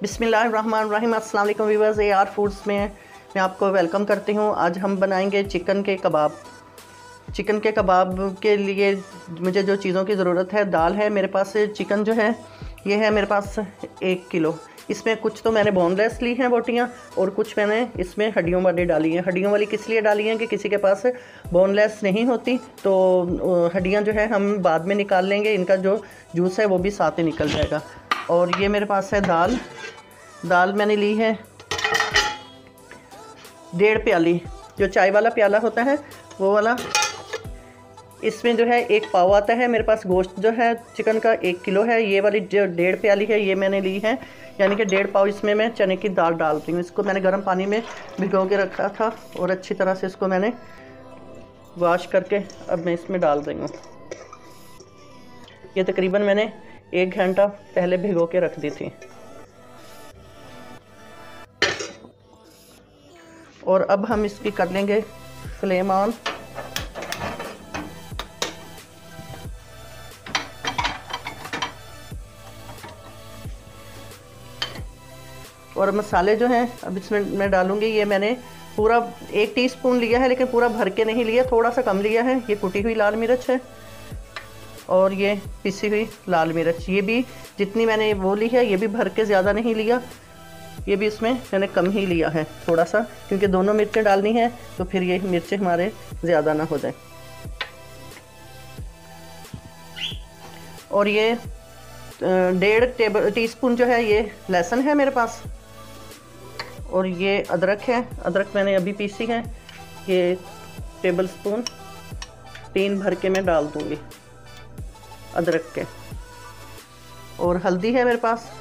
बिस्मिल्लाहिर्रहमानिर्रहीम। अस्सलाम वालेकुम व्यूअर्स, AR फूड्स में मैं आपको वेलकम करती हूँ। आज हम बनाएंगे चिकन के कबाब। चिकन के कबाब के लिए मुझे जो चीज़ों की ज़रूरत है, दाल है मेरे पास, चिकन जो है ये है मेरे पास 1 किलो। इसमें कुछ तो मैंने बोनलेस ली हैं बोटियाँ और कुछ मैंने इसमें हड्डियों वाली डाली हैं। हड्डियों वाली किस लिए डाली हैं कि किसी के पास बोनलेस नहीं होती तो हड्डियाँ जो है हम बाद में निकाल लेंगे, इनका जो जूस है वो भी साथ ही निकल जाएगा। और ये मेरे पास है दाल मैंने ली है 1.5 प्याली, जो चाय वाला प्याला होता है वो वाला। इसमें जो है 1 पाव आता है। मेरे पास गोश्त जो है चिकन का 1 किलो है। ये वाली जो 1.5 प्याली है ये मैंने ली है, यानी कि 1.5 पाव इसमें मैं चने की दाल डालती हूँ। इसको मैंने गर्म पानी में भिगो के रखा था और अच्छी तरह से इसको मैंने वॉश करके अब मैं इसमें डाल रही हूँ। ये तकरीबन मैंने 1 घंटा पहले भिगो के रख दी थी। और अब हम इसकी कर लेंगे फ्लेम ऑन। और मसाले जो हैं अब इसमें मैं डालूँगी। ये मैंने पूरा 1 टीस्पून लिया है, लेकिन पूरा भर के नहीं लिया, थोड़ा सा कम लिया है। ये कुटी हुई लाल मिर्च है और ये पिसी हुई लाल मिर्च, ये भी जितनी मैंने वो ली है ये भी भर के ज़्यादा नहीं लिया, ये भी इसमें मैंने कम ही लिया है थोड़ा सा, क्योंकि दोनों मिर्चें डालनी है तो फिर ये मिर्चें हमारे ज़्यादा ना हो जाए। और ये 1.5 टीस्पून जो है ये लहसुन है मेरे पास। और ये अदरक है, अदरक मैंने अभी पीसी है, ये टेबल स्पून 3 भर के मैं डाल दूँगी अदरक के। और हल्दी है मेरे पास,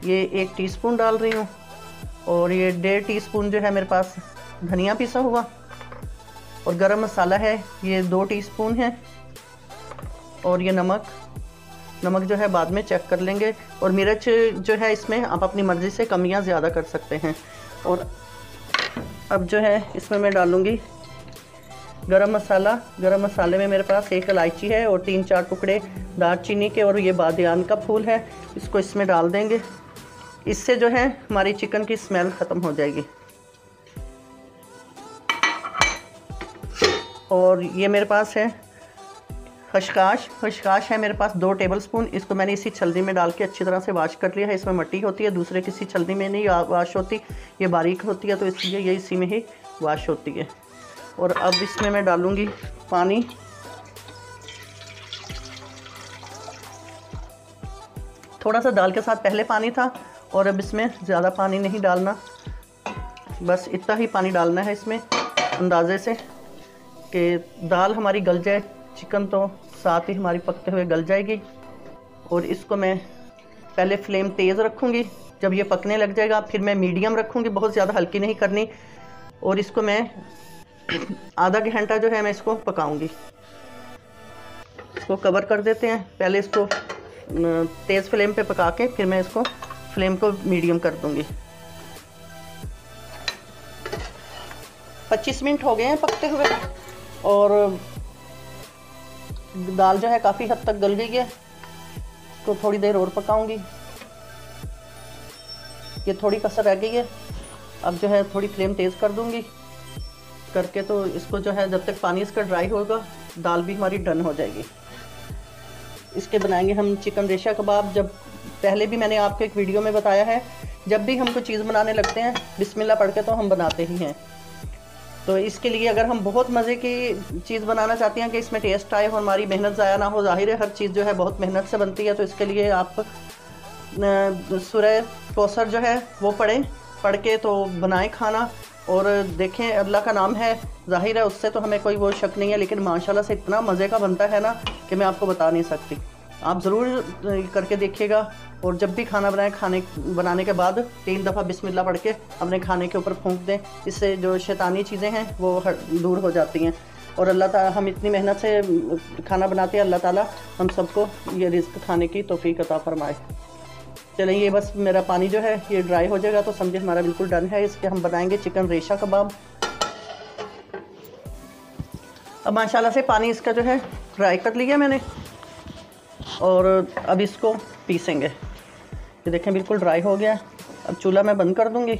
ये 1 टीस्पून डाल रही हूँ। और ये 1.5 टीस्पून जो है मेरे पास धनिया पिसा हुआ। और गरम मसाला है ये 2 टीस्पून है। और ये नमक जो है बाद में चेक कर लेंगे। और मिर्च जो है इसमें आप अपनी मर्ज़ी से कमियाँ ज़्यादा कर सकते हैं। और अब जो है इसमें मैं डालूँगी गरम मसाला। गरम मसाले में मेरे पास 1 इलायची है और 3-4 टुकड़े दालचीनी के, और ये बादियान का फूल है, इसको इसमें डाल देंगे। इससे जो है हमारी चिकन की स्मेल ख़त्म हो जाएगी। और ये मेरे पास है खशखाश है मेरे पास 2 टेबलस्पून। इसको मैंने इसी छलनी में डाल के अच्छी तरह से वॉश कर लिया है। इसमें मट्टी होती है, दूसरे किसी छलनी में नहीं वॉश होती, ये बारीक होती है तो इसलिए ये इसी में ही वॉश होती है। और अब इसमें मैं डालूँगी पानी। थोड़ा सा दाल के साथ पहले पानी था और अब इसमें ज़्यादा पानी नहीं डालना, बस इतना ही पानी डालना है इसमें अंदाजे से कि दाल हमारी गल जाए, चिकन तो साथ ही हमारी पकते हुए गल जाएगी। और इसको मैं पहले फ्लेम तेज़ रखूँगी, जब ये पकने लग जाएगा फिर मैं मीडियम रखूँगी, बहुत ज़्यादा हल्की नहीं करनी। और इसको मैं आधा घंटा जो है मैं इसको पकाऊँगी। इसको कवर कर देते हैं, पहले इसको तेज़ फ्लेम पे पका के फिर मैं इसको फ्लेम को मीडियम कर दूँगी। 25 मिनट हो गए हैं पकते हुए और दाल जो है काफ़ी हद तक गल गई है। तो थोड़ी देर और पकाऊंगी, ये थोड़ी कसर रह गई है। अब जो है थोड़ी फ्लेम तेज़ कर दूंगी करके, तो इसको जो है जब तक पानी इसका ड्राई होगा दाल भी हमारी डन हो जाएगी। इसके बनाएंगे हम चिकन रेशा कबाब। जब पहले भी मैंने आपको एक वीडियो में बताया है, जब भी हम कोई चीज़ बनाने लगते हैं बिस्मिल्लाह पढ़ के तो हम बनाते ही हैं। तो इसके लिए अगर हम बहुत मज़े की चीज़ बनाना चाहते हैं कि इसमें टेस्ट आए और हमारी मेहनत ज़ाया ना हो, ज़ाहिर है हर चीज़ जो है बहुत मेहनत से बनती है, तो इसके लिए आप सूरह कौसर जो है वो पढ़ के तो बनाएं खाना। और देखें, अल्लाह का नाम है, ज़ाहिर है उससे तो हमें कोई वो शक नहीं है, लेकिन माशाल्लाह से इतना मज़े का बनता है ना कि मैं आपको बता नहीं सकती। आप ज़रूर करके देखिएगा। और जब भी खाना बनाएं, खाने बनाने के बाद 3 दफ़ा बिस्मिल्लाह पढ़ के अपने खाने के ऊपर फूंक दें। इससे जो शैतानी चीज़ें हैं वो दूर हो जाती हैं। और अल्लाह ताला, हम इतनी मेहनत से खाना बनाते हैं, अल्लाह ताला हम सबको ये रिज़्क़ खाने की तौफ़ीक अता फरमाए। चलें, ये बस मेरा पानी जो है ये ड्राई हो जाएगा तो समझे हमारा बिल्कुल डन है। इसके हम बनाएंगे चिकन रेशा कबाब। अब माशाल्लाह से पानी इसका जो है ड्राई कर लिया मैंने और अब इसको पीसेंगे। ये देखें बिल्कुल ड्राई हो गया। अब चूल्हा मैं बंद कर दूंगी।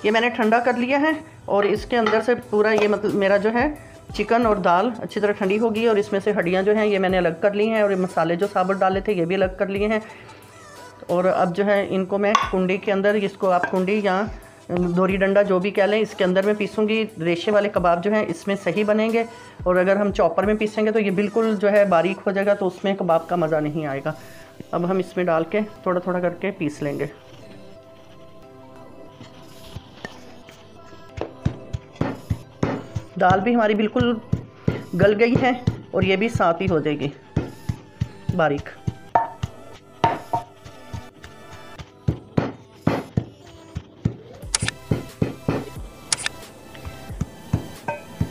ये मैंने ठंडा कर लिया है और इसके अंदर से पूरा ये मतलब मेरा जो है चिकन और दाल अच्छी तरह ठंडी होगी और इसमें से हड्डियाँ जो हैं ये मैंने अलग कर ली हैं और ये मसाले जो साबुत डाले थे ये भी अलग कर लिए हैं। और अब जो है इनको मैं कुंडी के अंदर, इसको आप कुंडी या दोरी डंडा जो भी कह लें, इसके अंदर मैं पीसूँगी। रेशे वाले कबाब जो हैं इसमें सही बनेंगे और अगर हम चॉपर में पीसेंगे तो ये बिल्कुल जो है बारीक हो जाएगा, तो उसमें कबाब का मज़ा नहीं आएगा। अब हम इसमें डाल के थोड़ा थोड़ा करके पीस लेंगे। दाल भी हमारी बिल्कुल गल गई है और ये भी साथ ही हो जाएगी बारीक।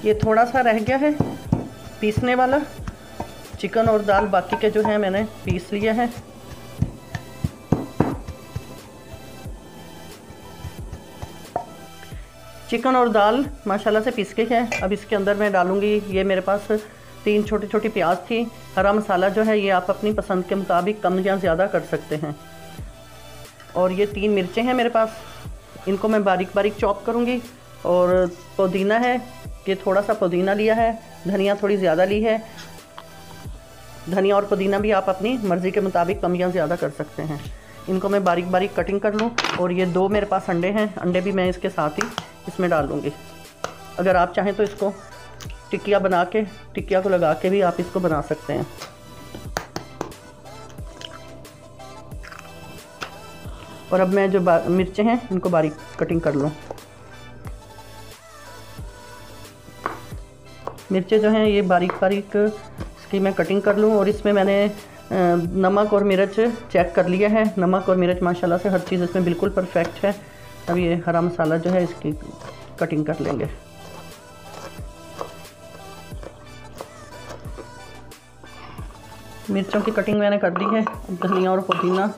ये थोड़ा सा रह गया है पीसने वाला। चिकन और दाल बाकी के जो है मैंने पीस लिया है। चिकन और दाल माशाल्लाह से पीस गई है। अब इसके अंदर मैं डालूँगी, ये मेरे पास 3 छोटी छोटी प्याज थी। हरा मसाला जो है ये आप अपनी पसंद के मुताबिक कम या ज़्यादा कर सकते हैं। और ये 3 मिर्चें हैं मेरे पास, इनको मैं बारीक बारीक चॉप करूँगी। और पुदीना है, ये थोड़ा सा पुदीना लिया है। धनिया थोड़ी ज़्यादा ली है। धनिया और पुदीना भी आप अपनी मर्ज़ी के मुताबिक कम या ज़्यादा कर सकते हैं। इनको मैं बारीक बारीक कटिंग कर लूँ। और ये 2 मेरे पास अंडे हैं, अंडे भी मैं इसके साथ ही इसमें डाल दूँगी। अगर आप चाहें तो इसको टिक्किया बना के, टिक्किया को लगा के भी आप इसको बना सकते हैं। और अब मैं जो मिर्चें हैं इनको बारीक कटिंग कर लूँ। मिर्चें जो हैं ये बारीक बारीक इसकी मैं कटिंग कर लूँ। और इसमें मैंने नमक और मिर्च चेक कर लिया है। नमक और मिर्च माशाल्लाह से हर चीज़ इसमें बिल्कुल परफेक्ट है। अब ये हरा मसाला जो है इसकी कटिंग कर लेंगे। मिर्चों की कटिंग मैंने कर दी है। अब धनिया और पुदीना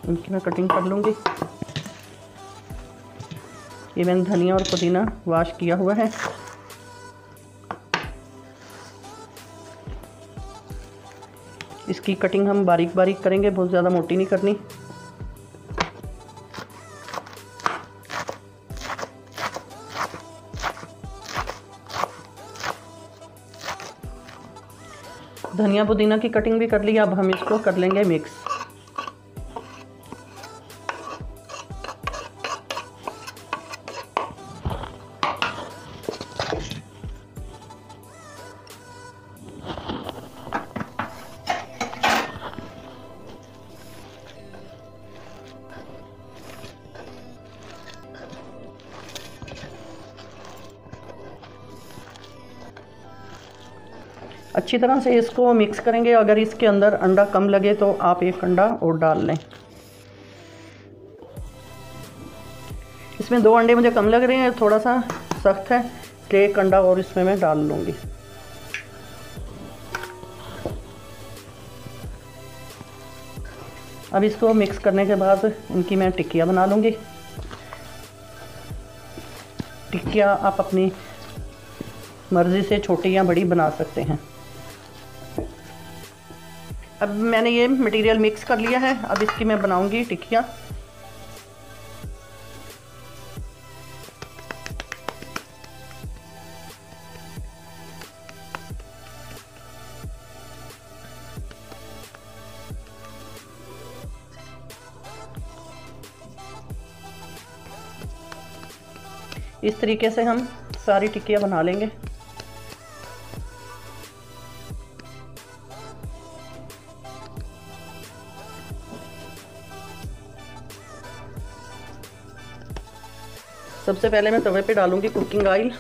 इनकी मैं कटिंग कर लूँगी। ये मैंने धनिया और पुदीना वॉश किया हुआ है। इसकी कटिंग हम बारीक बारीक करेंगे, बहुत ज़्यादा मोटी नहीं करनी। धनिया पुदीना की कटिंग भी कर ली। अब हम इसको कर लेंगे मिक्स। अच्छी तरह से इसको मिक्स करेंगे। अगर इसके अंदर अंडा कम लगे तो आप 1 अंडा और डाल लें। इसमें 2 अंडे मुझे कम लग रहे हैं, थोड़ा सा सख्त है, इसलिए 1 अंडा और इसमें मैं डाल लूँगी। अब इसको मिक्स करने के बाद इनकी मैं टिक्कियाँ बना लूँगी। टिक्कियाँ आप अपनी मर्ज़ी से छोटी या बड़ी बना सकते हैं। अब मैंने ये मटेरियल मिक्स कर लिया है। अब इसकी मैं बनाऊंगी टिक्कियाँ। इस तरीके से हम सारी टिक्कियाँ बना लेंगे। सबसे पहले मैं तवे पे डालूंगी कुकिंग ऑयल।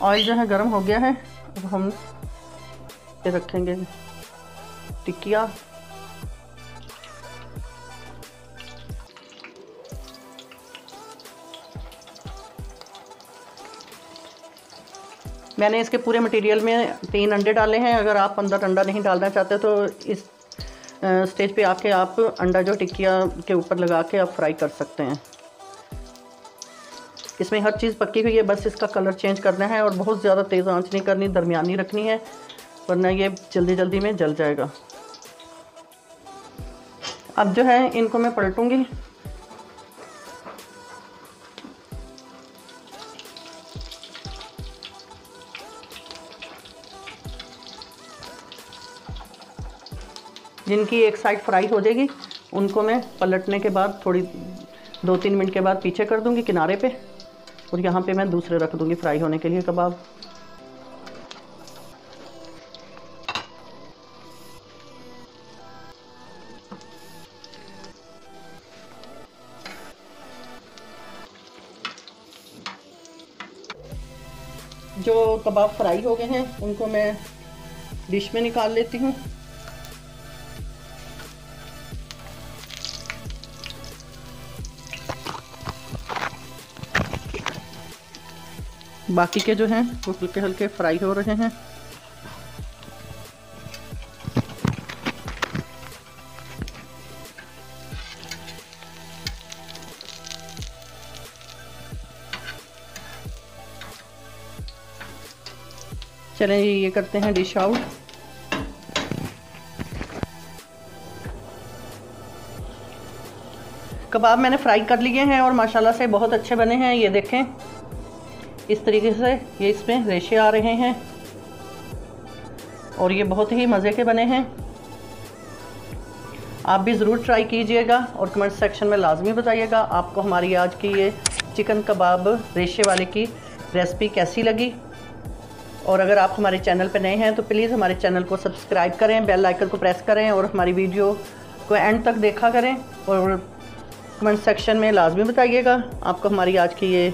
ऑयल जो है गर्म हो गया है। अब हम पे रखेंगे टिक्कियाँ। मैंने इसके पूरे मटेरियल में 3 अंडे डाले हैं। अगर आप अंदर अंडा नहीं डालना चाहते तो इस स्टेज पे आके आप अंडा जो टिक्किया के ऊपर लगा के आप फ्राई कर सकते हैं। इसमें हर चीज़ पक्की हुई है, बस इसका कलर चेंज करना है और बहुत ज़्यादा तेज़ आंच नहीं करनी, दरमियानी रखनी है, वरना ये जल्दी जल्दी में जल जाएगा। अब जो है इनको मैं पलटूंगी। जिनकी एक साइड फ्राई हो जाएगी उनको मैं पलटने के बाद थोड़ी 2-3 मिनट के बाद पीछे कर दूंगी किनारे पे, और यहाँ पे मैं दूसरे रख दूंगी फ्राई होने के लिए कबाब। जो कबाब फ्राई हो गए हैं उनको मैं डिश में निकाल लेती हूँ। बाकी के जो हैं वो हल्के हल्के फ्राई हो रहे हैं। चलें ये करते हैं डिश आउट। कबाब मैंने फ्राई कर लिए हैं और माशाल्लाह से बहुत अच्छे बने हैं। ये देखें इस तरीके से ये इसमें रेशे आ रहे हैं और ये बहुत ही मज़े के बने हैं। आप भी ज़रूर ट्राई कीजिएगा और कमेंट सेक्शन में लाजमी बताइएगा आपको हमारी आज की ये चिकन कबाब रेशे वाले की रेसिपी कैसी लगी। और अगर आप हमारे चैनल पर नए हैं तो प्लीज़ हमारे चैनल को सब्सक्राइब करें, बेल आइकन को प्रेस करें और हमारी वीडियो को एंड तक देखा करें। और कमेंट सेक्शन में लाजमी बताइएगा आपको हमारी आज की ये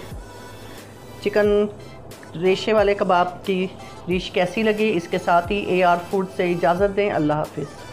चिकन रेशे वाले कबाब की डिश कैसी लगी। इसके साथ ही AR फूड से इजाज़त दें। अल्लाह हाफिज़।